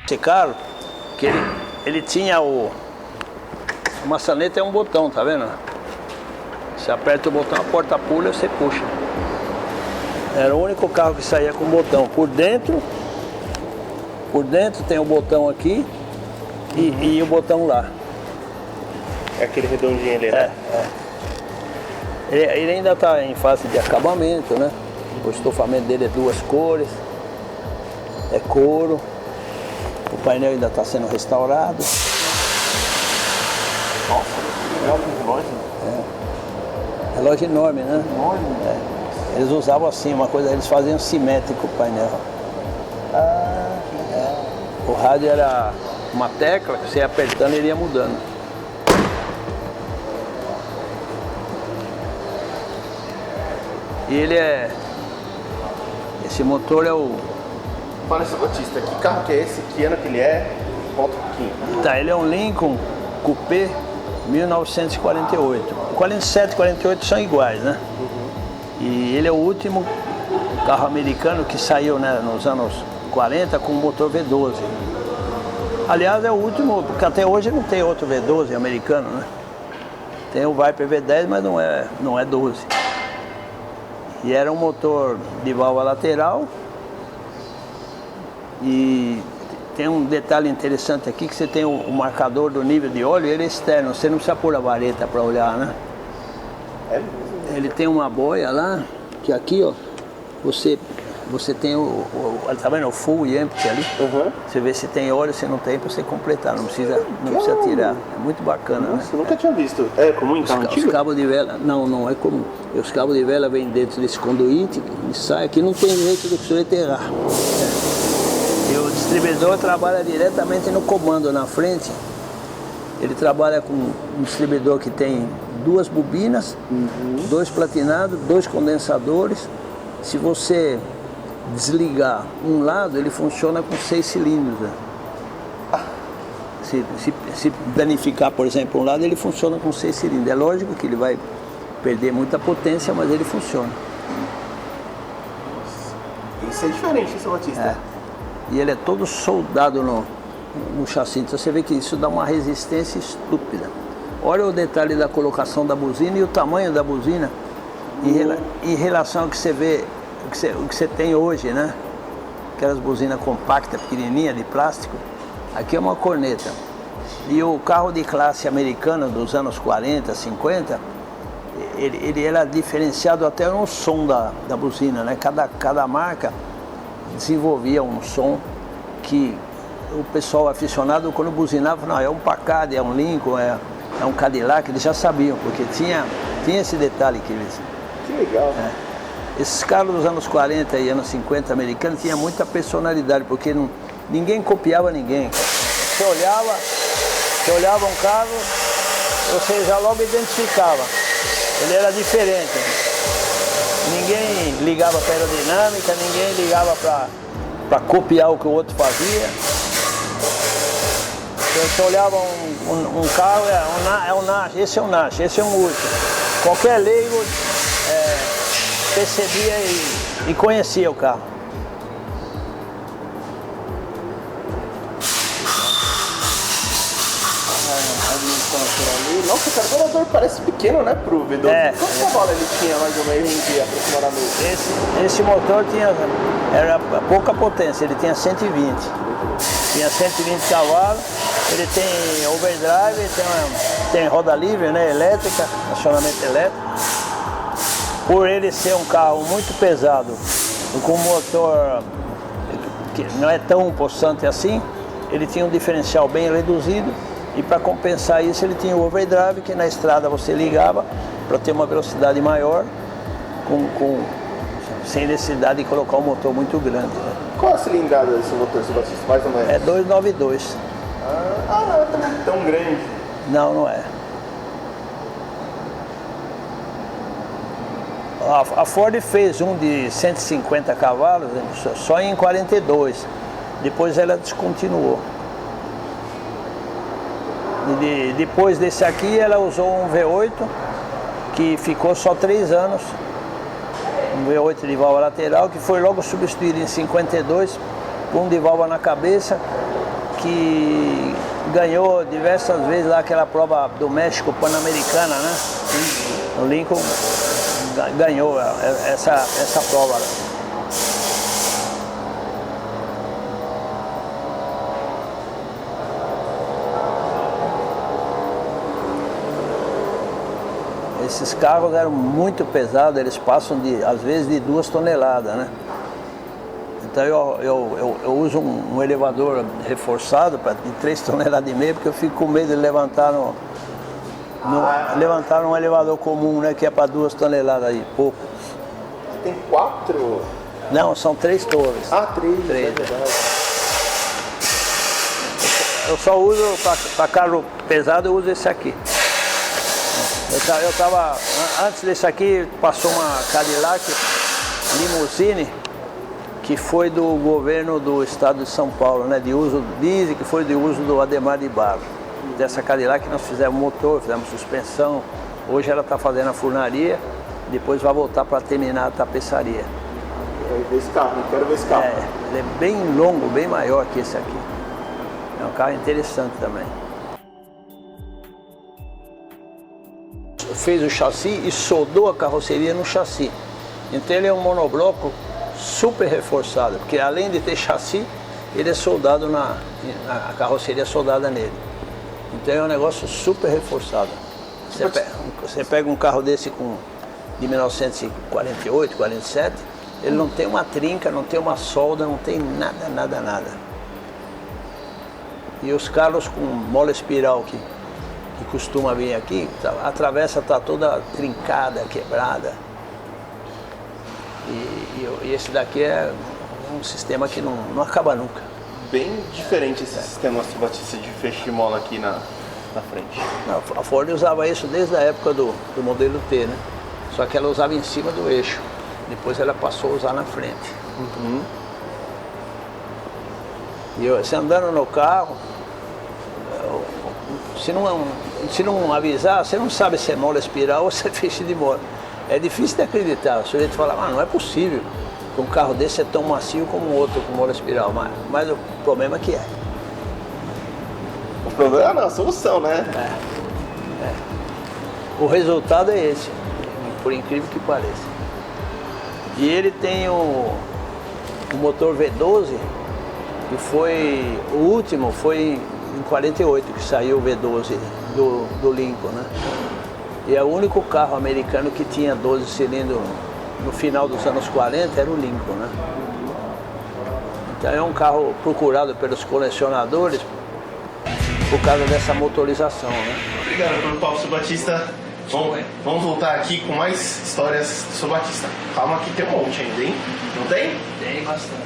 Esse carro, que ele tinha a maçaneta é um botão, tá vendo? Você aperta o botão, a porta pula e você puxa. Era o único carro que saía com botão. Por dentro tem o botão aqui e o botão lá. É aquele redondinho ali, né? Ele ainda está em fase de acabamento, né? O estofamento dele é 2 cores, é couro. O painel ainda está sendo restaurado. Nossa, que relógio. Relógio enorme, né? Enorme. Eles usavam assim, uma coisa, eles faziam simétrico o painel. O rádio era uma tecla que você ia apertando e ele ia mudando. E ele é... Esse motor é o... Fala esse Batista, que carro que é esse? Que ano que ele é? Volta um pouquinho. Tá, ele é um Lincoln Coupé 1948. 47 e 48 são iguais, né? E ele é o último carro americano que saiu, né, nos anos 40 com motor V12. Aliás, é o último, porque até hoje não tem outro V12 americano, né? Tem o Viper V10, mas não é 12. E era um motor de válvula lateral. E tem um detalhe interessante aqui, que você tem o marcador do nível de óleo, ele é externo, você não precisa pôr a vareta para olhar, né? É mesmo? Ele tem uma boia lá, que aqui, ó, você tem tá vendo o full e empty ali? Você vê se tem óleo, se não tem, para você completar, não precisa tirar. É muito bacana, Nossa, né? eu nunca tinha visto. É comum em carro Os antigo? cabos de vela, não é comum. Os cabos de vela vêm dentro desse conduíte e sai aqui, não tem jeito do que você enterrar. E o distribuidor trabalha diretamente no comando na frente. Ele trabalha com um distribuidor que tem 2 bobinas, 2 platinados, 2 condensadores. Se você desligar um lado, ele funciona com 6 cilindros. Né? Se danificar, por exemplo, um lado, ele funciona com 6 cilindros. É lógico que ele vai perder muita potência, mas ele funciona. Isso é diferente, esse Batista. E ele é todo soldado no chassi. Então você vê que isso dá uma resistência estúpida. Olha o detalhe da colocação da buzina e o tamanho da buzina em relação ao que você vê, o que você tem hoje, né? Aquelas buzinas compactas, pequenininhas, de plástico. Aqui é uma corneta. E o carro de classe americana dos anos 40, 50, ele era diferenciado até no som da buzina, né? Cada marca desenvolvia um som que o pessoal aficionado, quando buzinava, não, é um Packard, é um Lincoln, é um Cadillac, eles já sabiam, porque tinha esse detalhe que eles... Que legal. Esses carros dos anos 40 e anos 50 americanos tinham muita personalidade, porque ninguém copiava ninguém. Você olhava um carro, você já logo identificava. Ele era diferente. Ninguém ligava para aerodinâmica, ninguém ligava para copiar o que o outro fazia. Você olhava um carro, é um Nash, esse é um Nash, esse é um Ursa. Qualquer leigo percebia e conhecia o carro. Nossa, o carburador parece pequeno, né, pro V12. Quantos cavalos ele tinha, mais ou menos, aproximadamente? Esse motor era pouca potência, ele tinha 120. Tinha 120 cavalos, ele tem overdrive, tem roda livre, né, elétrica, acionamento elétrico. Por ele ser um carro muito pesado, com motor que não é tão possante assim, ele tinha um diferencial bem reduzido. E para compensar isso, ele tinha o overdrive, que na estrada você ligava para ter uma velocidade maior, sem necessidade de colocar um motor muito grande. Né? Qual a cilindrada desse motor, Batista, mais ou menos? É 292. Não é tão grande. Não é. A Ford fez um de 150 cavalos só em 42. Depois ela descontinuou. E depois desse aqui ela usou um V8 que ficou só 3 anos, um V8 de válvula lateral, que foi logo substituído em 52 por um de válvula na cabeça, que ganhou diversas vezes lá aquela prova do México Pan-Americana, né? O Lincoln ganhou essa prova lá. Esses carros eram muito pesados, eles passam às vezes de 2 toneladas, né? Então eu uso um elevador reforçado de 3,5 toneladas, porque eu fico com medo de levantar levantar num elevador comum, né? Que é para 2 toneladas aí, pouco. Tem 4? Não, são 3 torres. Ah, 3, é Três. verdade. Eu só uso para carro pesado, eu uso esse aqui. Eu tava, antes desse aqui, passou uma Cadillac Limousine, que foi do governo do estado de São Paulo, né? Dizem que foi de uso do Adhemar de Barros. Dessa Cadillac nós fizemos motor, fizemos suspensão. Hoje ela está fazendo a furnaria, depois vai voltar para terminar a tapeçaria. Quero ver esse carro, quero ver esse carro. Ele é bem longo, bem maior que esse aqui. É um carro interessante também. Fez o chassi e soldou a carroceria no chassi. Então ele é um monobloco super reforçado, porque além de ter chassi, ele é soldado a carroceria é soldada nele. Então é um negócio super reforçado. Você pega um carro desse de 1948, 47, ele não tem uma trinca, não tem uma solda, não tem nada. E os carros com mola espiral que costuma vir aqui, a travessa está toda trincada, quebrada. E esse daqui é um sistema que não acaba nunca. Bem diferente esse sistema Subatista de feixe de mola aqui na frente. Não, a Ford usava isso desde a época do modelo T, né? Só que ela usava em cima do eixo. Depois ela passou a usar na frente. Uhum. E você andando no carro, se não avisar, você não sabe se é mola espiral ou se é feixe de mola. É difícil de acreditar. O sujeito fala, não é possível que um carro desse é tão macio como o outro com mola espiral. Mas o problema é que é. O problema não, a solução, né? O resultado é esse, por incrível que pareça. E ele tem o motor V12, que foi o último, foi em 48 que saiu o V12 do Lincoln, né? E é o único carro americano que tinha 12 cilindros no final dos anos 40, era o Lincoln, né? Então é um carro procurado pelos colecionadores por causa dessa motorização, né? Obrigado pelo papo, Subatista. Vamos voltar aqui com mais histórias do Subatista. Calma que tem um monte ainda, hein? Não tem? Tem bastante.